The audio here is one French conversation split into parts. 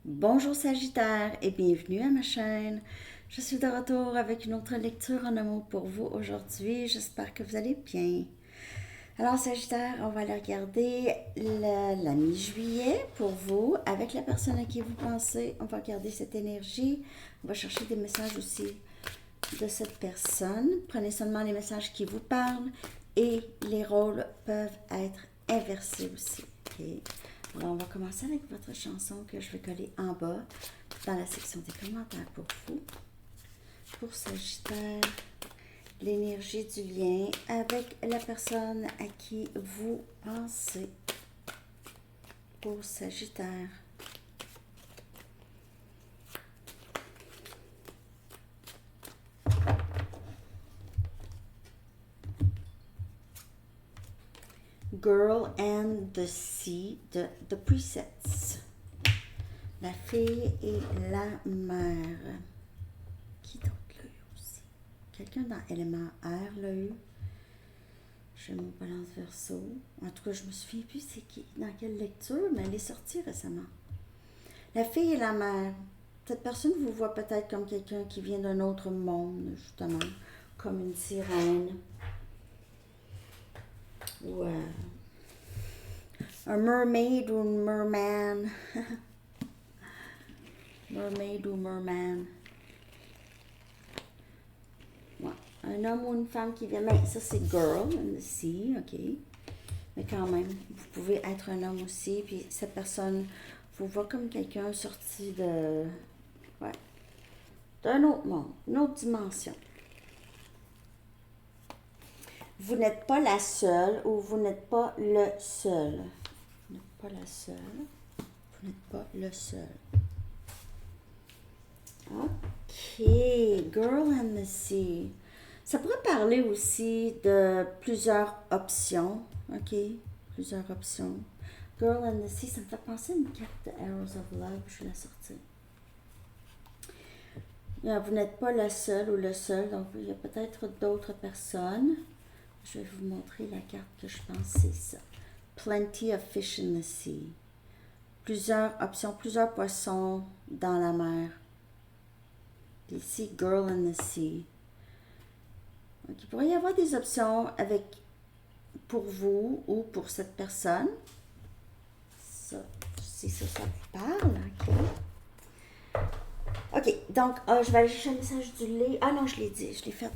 Bonjour Sagittaire et bienvenue à ma chaîne. Je suis de retour avec une autre lecture en amour pour vous aujourd'hui. J'espère que vous allez bien. Alors Sagittaire, on va aller regarder la mi-juillet pour vous avec la personne à qui vous pensez. On va regarder cette énergie. On va chercher des messages aussi de cette personne. Prenez seulement les messages qui vous parlent et les rôles peuvent être inversés aussi. Okay? Alors, on va commencer avec votre chanson que je vais coller en bas dans la section des commentaires pour vous. Pour Sagittaire, l'énergie du lien avec la personne à qui vous pensez. Pour Sagittaire. Girl and the Sea de The Presets. La fille et la mère. Qui d'autre l'a eu aussi? Quelqu'un dans élément air l'a eu. J'ai mon balance verso. En tout cas, je me souviens plus c'est qui, dans quelle lecture, mais elle est sortie récemment. La fille et la mère. Cette personne vous voit peut-être comme quelqu'un qui vient d'un autre monde, justement, comme une sirène. Ou un mermaid ou une merman. Mermaid ou merman. Ouais. Un homme ou une femme qui vient. Mais ça, c'est girl in the sea, ok. Mais quand même, vous pouvez être un homme aussi. Puis cette personne vous voit comme quelqu'un sorti de. Ouais. D'un autre monde, une autre dimension. Vous n'êtes pas la seule ou vous n'êtes pas le seul. Vous n'êtes pas la seule. Vous n'êtes pas le seul. Ok, Girl and the Sea. Ça pourrait parler aussi de plusieurs options. Ok, plusieurs options. Girl and the Sea, ça me fait penser à une carte de Arrows of Love. Je vais la sortir. Vous n'êtes pas la seule ou le seul, donc il y a peut-être d'autres personnes. Je vais vous montrer la carte que je pense, c'est ça. Plenty of fish in the sea. Plusieurs options, plusieurs poissons dans la mer. Ici, Girl in the Sea. Donc, il pourrait y avoir des options avec pour vous ou pour cette personne. Ça, si ça vous parle, ok. Ok, donc, je vais aller chercher un message du lait. Ah non, je l'ai dit, je l'ai fait.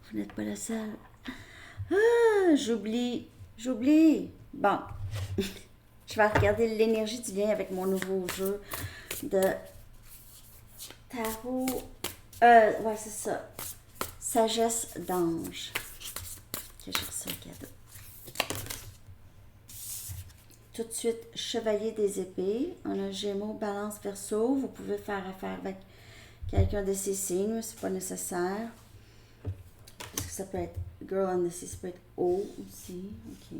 Vous n'êtes pas la seule. Ah, j'oublie. Bon, je vais regarder l'énergie du lien avec mon nouveau jeu de tarot. Ouais, c'est ça. Sagesse d'ange. Que j'ai reçu un cadeau. Tout de suite, Chevalier des épées. On a Gémeaux, Balance, Verseau. Vous pouvez faire affaire avec quelqu'un de ces signes, mais c'est pas nécessaire. Parce que ça peut être Girl on the Sea, ça peut être eau aussi. Ok.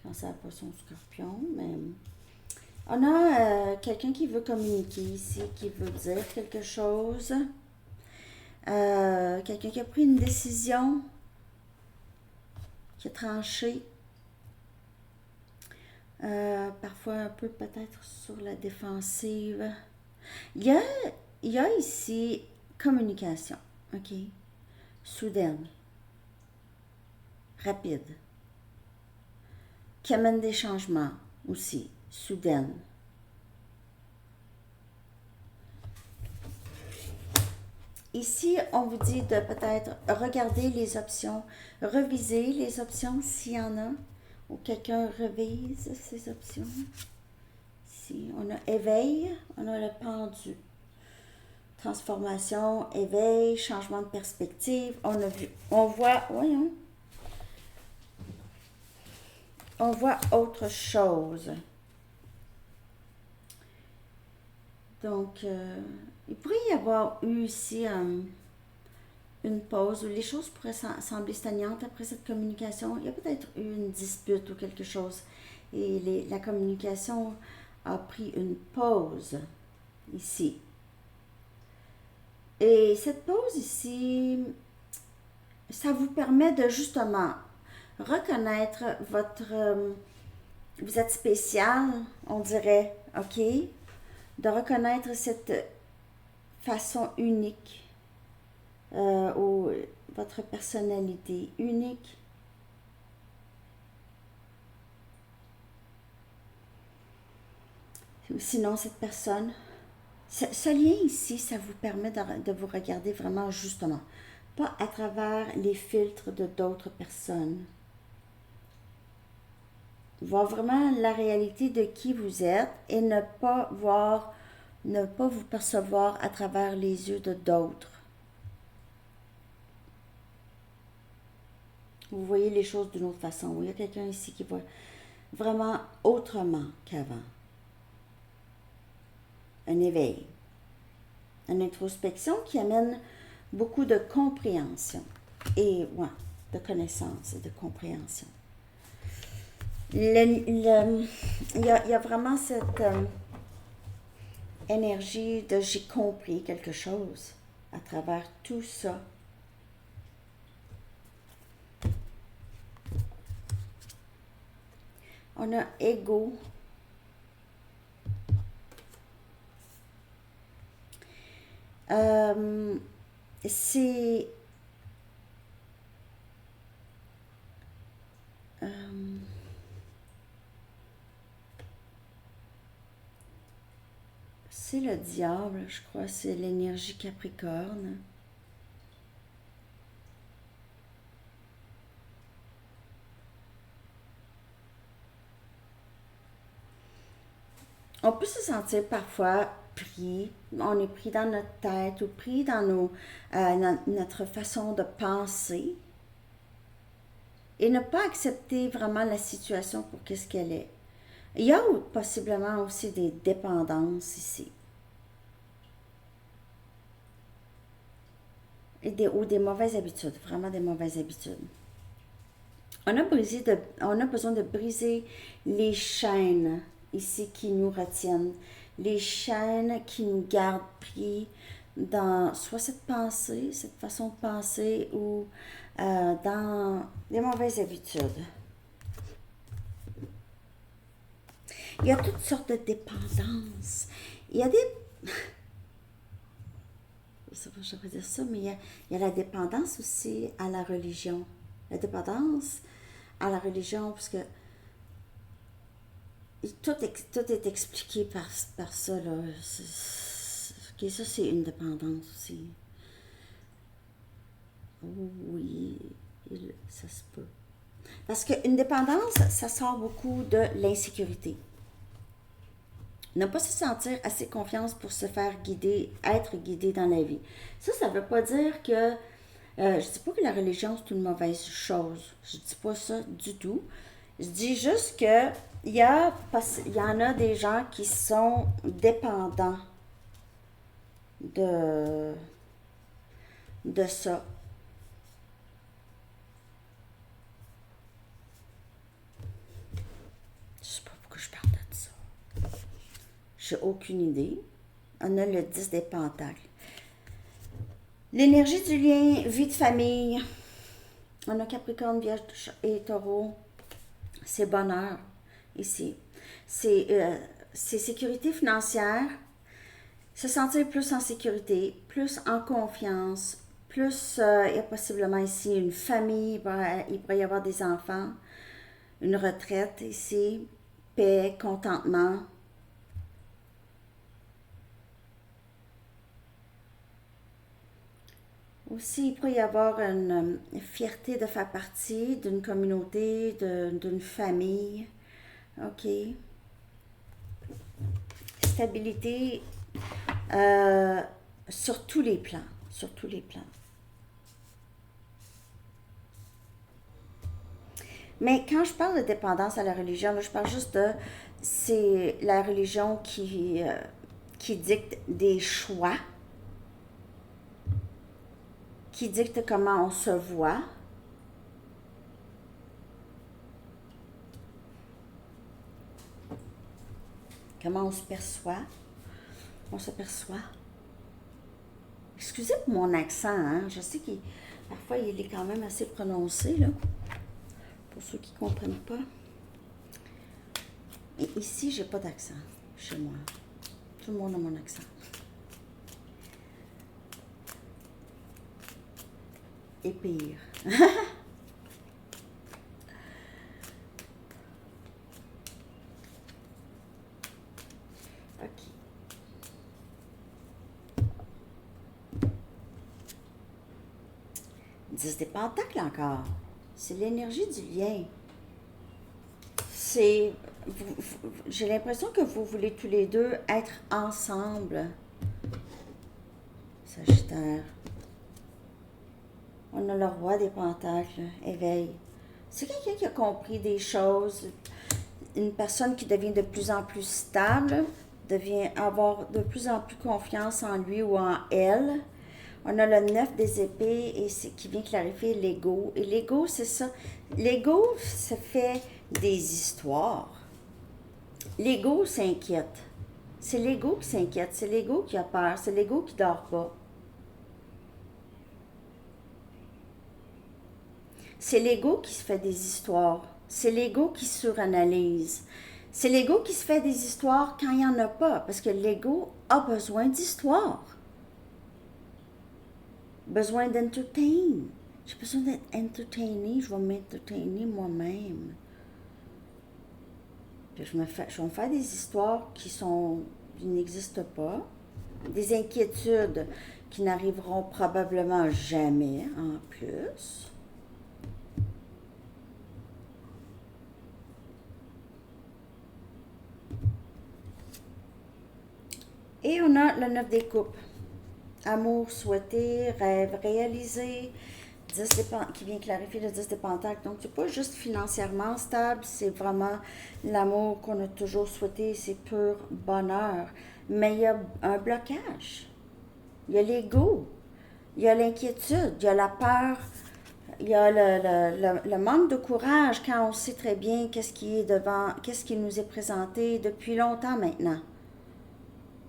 Cancer, Poisson, Scorpion. Mais on a quelqu'un qui veut communiquer ici, qui veut dire quelque chose. Quelqu'un qui a pris une décision, qui a tranché. Parfois un peu peut-être sur la défensive. Il y a ici communication, ok? Soudaine, rapide, qui amène des changements aussi, soudaine. Ici, on vous dit de peut-être regarder les options, reviser les options s'il y en a, ou quelqu'un revise ces options. Ici, on a éveil, on a le pendu. Transformation, éveil, changement de perspective. On voit autre chose. Donc, il pourrait y avoir eu ici une pause où les choses pourraient sembler stagnantes après cette communication. Il y a peut-être eu une dispute ou quelque chose et la communication a pris une pause ici. Et cette pause ici, ça vous permet de justement reconnaître votre... vous êtes spécial, on dirait, ok? de reconnaître cette façon unique, ou votre personnalité unique. Sinon, cette personne, ce lien ici, ça vous permet de vous regarder vraiment justement, pas à travers les filtres de d'autres personnes. Voir vraiment la réalité de qui vous êtes et ne pas vous percevoir à travers les yeux de d'autres. Vous voyez les choses d'une autre façon. Il y a quelqu'un ici qui voit vraiment autrement qu'avant. Un éveil, une introspection qui amène beaucoup de compréhension et de connaissance et de compréhension. Il y a vraiment cette énergie de j'ai compris quelque chose à travers tout ça. On a ego. C'est le diable, je crois, c'est l'énergie Capricorne. On peut se sentir parfois pris, on est pris dans notre tête ou pris dans notre façon de penser et ne pas accepter vraiment la situation pour qu'est-ce qu'elle est. Il y a possiblement aussi des dépendances ici. Ou des mauvaises habitudes, vraiment des mauvaises habitudes. On a besoin de briser les chaînes ici qui nous retiennent, les chaînes qui nous gardent pris dans soit cette pensée, cette façon de penser ou dans des mauvaises habitudes. Il y a toutes sortes de dépendances. Il y a des... je vais dire ça, mais il y a la dépendance aussi à la religion. La dépendance à la religion, parce que tout est expliqué par ça, là. Ça, c'est une dépendance aussi. Oui, ça se peut. Parce qu'une dépendance, ça sort beaucoup de l'insécurité. Ne pas se sentir assez confiance pour se faire guider, être guidé dans la vie. Ça ne veut pas dire que... je ne dis pas que la religion, c'est une mauvaise chose. Je ne dis pas ça du tout. Je dis juste que il y en a des gens qui sont dépendants de ça. Je ne sais pas pourquoi je parle de ça. J'ai aucune idée. On a le 10 des pentacles. L'énergie du lien, vie de famille. On a Capricorne, Vierge et Taureau. C'est bonheur ici. C'est sécurité financière. Se sentir plus en sécurité, plus en confiance, plus il y a possiblement ici une famille, il pourrait y avoir des enfants, une retraite ici, paix, contentement. Aussi, il pourrait y avoir une fierté de faire partie d'une communauté, d'une famille. OK. Stabilité sur tous les plans. Sur tous les plans. Mais quand je parle de dépendance à la religion, là, je parle juste c'est la religion qui dicte des choix, qui dicte comment on se voit. Comment on se perçoit. On se perçoit. Excusez pour mon accent, hein? Je sais qu'il parfois il est quand même assez prononcé, là. Pour ceux qui ne comprennent pas. Et ici, j'ai pas d'accent chez moi. Tout le monde a mon accent. Et pire. OK. 10 des pentacles encore. C'est l'énergie du lien. C'est... J'ai l'impression que vous voulez tous les deux être ensemble. Sagittaire. On a le roi des pentacles, éveil. C'est quelqu'un qui a compris des choses, une personne qui devient de plus en plus stable, devient avoir de plus en plus confiance en lui ou en elle. On a le 9 des épées et c'est qui vient clarifier l'ego. Et l'ego, c'est ça. L'ego se fait des histoires. L'ego s'inquiète. C'est l'ego qui s'inquiète, c'est l'ego qui a peur, c'est l'ego qui dort pas. C'est l'ego qui se fait des histoires. C'est l'ego qui suranalyse. C'est l'ego qui se fait des histoires quand il n'y en a pas, parce que l'ego a besoin d'histoires. Besoin d'entertain. J'ai besoin d'être entertainé, je vais m'entertainer moi-même. Puis je vais me faire des histoires qui n'existent pas, des inquiétudes qui n'arriveront probablement jamais en plus. Et on a le 9 des coupes. Amour souhaité, rêve réalisé, 10 qui vient clarifier le 10 des pentacles. Donc, c'est pas juste financièrement stable, c'est vraiment l'amour qu'on a toujours souhaité, c'est pur bonheur. Mais il y a un blocage. Il y a l'ego, il y a l'inquiétude, il y a la peur, il y a le manque de courage quand on sait très bien qu'est-ce qui nous est présenté depuis longtemps maintenant.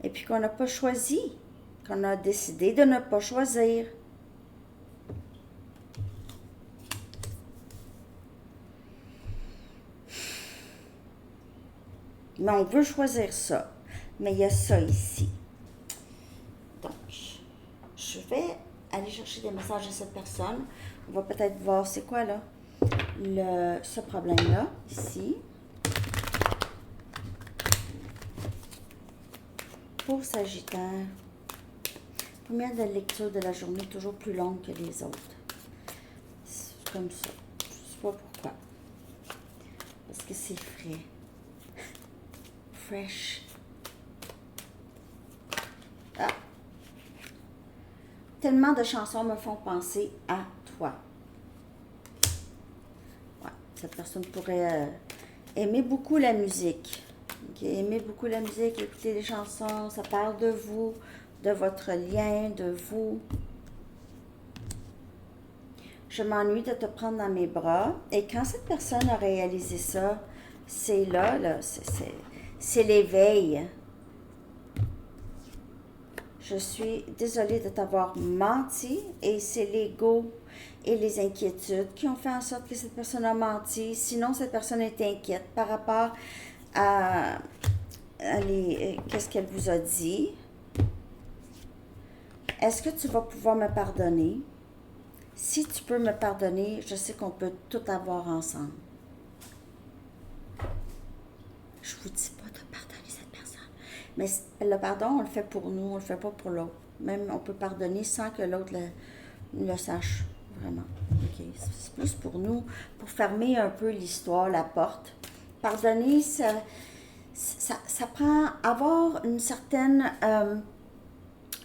Et puis qu'on n'a pas choisi, qu'on a décidé de ne pas choisir. Mais on veut choisir ça. Mais il y a ça ici. Donc, je vais aller chercher des messages de cette personne. On va peut-être voir c'est quoi là, ce problème-là, ici. Pour Sagittaire, combien de lectures de la journée toujours plus longues que les autres? C'est comme ça. Je ne sais pas pourquoi. Parce que c'est frais. Fresh. Ah. Tellement de chansons me font penser à toi. Ouais, cette personne pourrait aimer beaucoup la musique. Okay, aimer beaucoup la musique, écouter des chansons, ça parle de vous, de votre lien, de vous. Je m'ennuie de te prendre dans mes bras. Et quand cette personne a réalisé ça, c'est là c'est l'éveil. Je suis désolée de t'avoir menti et c'est l'ego et les inquiétudes qui ont fait en sorte que cette personne a menti. Sinon, cette personne est inquiète par rapport à qu'est-ce qu'elle vous a dit. Est-ce que tu vas pouvoir me pardonner? Si tu peux me pardonner, je sais qu'on peut tout avoir ensemble. Je vous dis pas de pardonner cette personne. Mais le pardon, on le fait pour nous, on le fait pas pour l'autre. Même on peut pardonner sans que l'autre le sache, vraiment. OK? C'est plus pour nous, pour fermer un peu l'histoire, la porte. Pardonner, ça prend avoir une certaine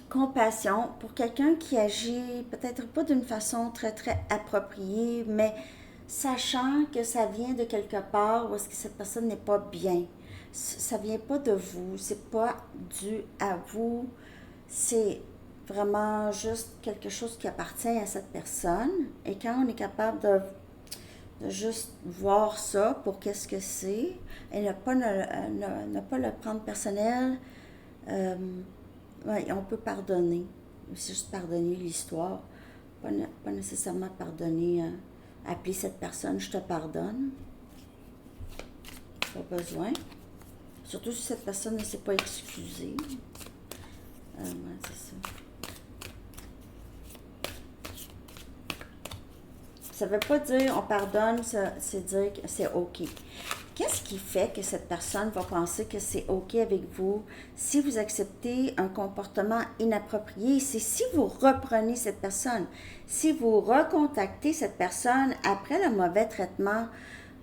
compassion pour quelqu'un qui agit peut-être pas d'une façon très, très appropriée, mais sachant que ça vient de quelque part où est-ce que cette personne n'est pas bien. Ça vient pas de vous, c'est pas dû à vous, c'est vraiment juste quelque chose qui appartient à cette personne. Et quand on est capable de juste voir ça pour qu'est-ce que c'est et ne pas le prendre personnel, ouais, on peut pardonner. C'est juste pardonner l'histoire, pas nécessairement pardonner, appeler cette personne, je te pardonne. Pas besoin. Surtout si cette personne ne s'est pas excusée. Ouais, c'est ça. Ça ne veut pas dire on pardonne, c'est dire que c'est OK. Qu'est-ce qui fait que cette personne va penser que c'est OK avec vous si vous acceptez un comportement inapproprié? C'est si vous reprenez cette personne, si vous recontactez cette personne après le mauvais traitement,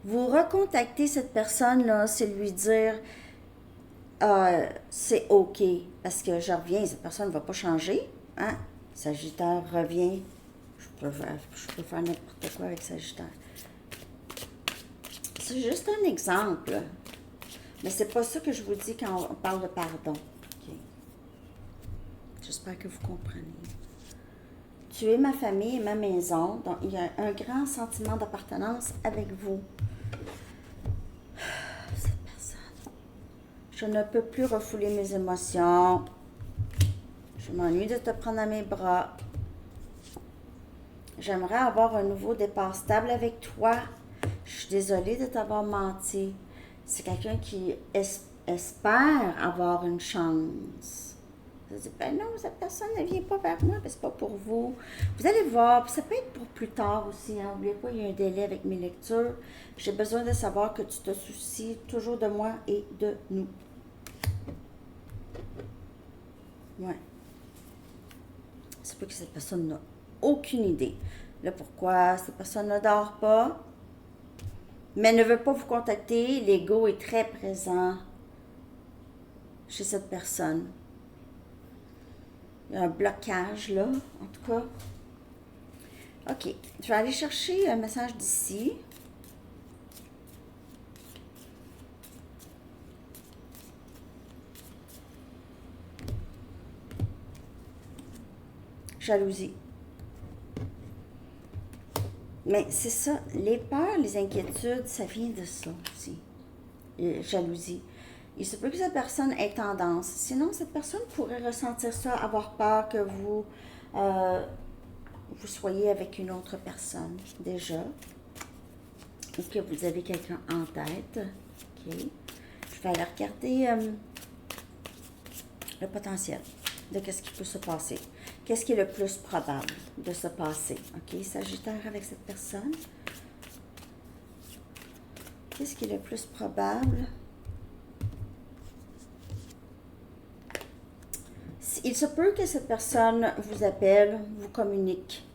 vous recontactez cette personne-là, c'est lui dire c'est OK, parce que je reviens, cette personne ne va pas changer. Hein? Sagittaire revient. Je peux faire n'importe quoi avec Sagittaire. C'est juste un exemple. Mais c'est pas ça que je vous dis quand on parle de pardon. Okay. J'espère que vous comprenez. Tu es ma famille et ma maison, donc il y a un grand sentiment d'appartenance avec vous. Cette personne. Je ne peux plus refouler mes émotions. Je m'ennuie de te prendre à mes bras. J'aimerais avoir un nouveau départ stable avec toi. Je suis désolée de t'avoir menti. C'est quelqu'un qui espère avoir une chance. Je dis, ben non, cette personne ne vient pas vers moi, ben c'est pas pour vous. Vous allez voir, ça peut être pour plus tard aussi. N'oubliez pas, il y a un délai avec mes lectures. J'ai besoin de savoir que tu te soucies toujours de moi et de nous. Ouais. C'est pas que cette personne n'a aucune idée. Là, pourquoi cette personne ne dort pas, mais ne veut pas vous contacter. L'ego est très présent chez cette personne. Il y a un blocage là, en tout cas. OK. Je vais aller chercher un message d'ici. Jalousie. Mais c'est ça, les peurs, les inquiétudes, ça vient de ça aussi. Jalousie. Il se peut que cette personne ait tendance. Sinon, cette personne pourrait ressentir ça, avoir peur que vous soyez avec une autre personne déjà. Ou que vous avez quelqu'un en tête. OK. Je vais aller regarder le potentiel de qu'est-ce qui peut se passer. Qu'est-ce qui est le plus probable de se passer? OK, Sagittaire avec cette personne. Qu'est-ce qui est le plus probable? Il se peut que cette personne vous appelle, vous communique.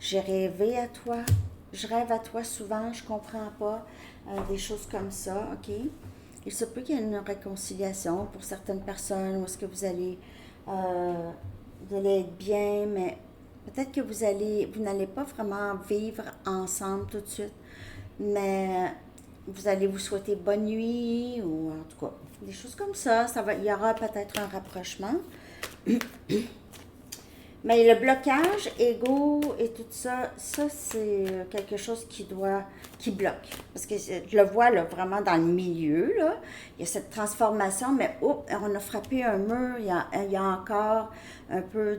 J'ai rêvé à toi. Je rêve à toi souvent, je comprends pas. Des choses comme ça, OK? Il se peut qu'il y ait une réconciliation pour certaines personnes où est-ce que vous allez être bien, mais peut-être que vous n'allez pas vraiment vivre ensemble tout de suite, mais vous allez vous souhaiter bonne nuit ou en tout cas, des choses comme ça. Il y aura peut-être un rapprochement. Mais le blocage, ego et tout ça, c'est quelque chose qui bloque. Parce que je le vois là, vraiment dans le milieu, là. Il y a cette transformation, mais on a frappé un mur, il y a encore un peu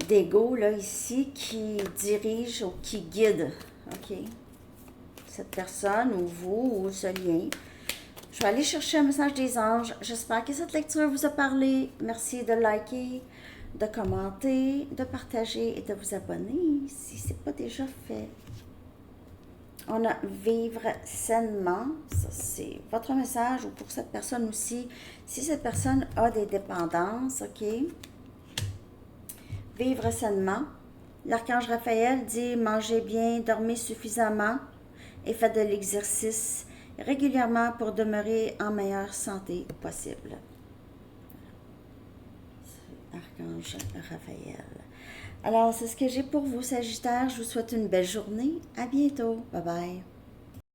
d'ego là, ici qui dirige ou qui guide, OK? Cette personne ou vous ou ce lien. Je vais aller chercher un message des anges. J'espère que cette lecture vous a parlé. Merci de liker, de commenter, de partager et de vous abonner si ce n'est pas déjà fait. On a vivre sainement. Ça, c'est votre message ou pour cette personne aussi. Si cette personne a des dépendances, OK? Vivre sainement. L'archange Raphaël dit mangez bien, dormez suffisamment et faites de l'exercice régulièrement pour demeurer en meilleure santé possible. Archange Raphaël. Alors, c'est ce que j'ai pour vous, Sagittaire. Je vous souhaite une belle journée. À bientôt. Bye bye.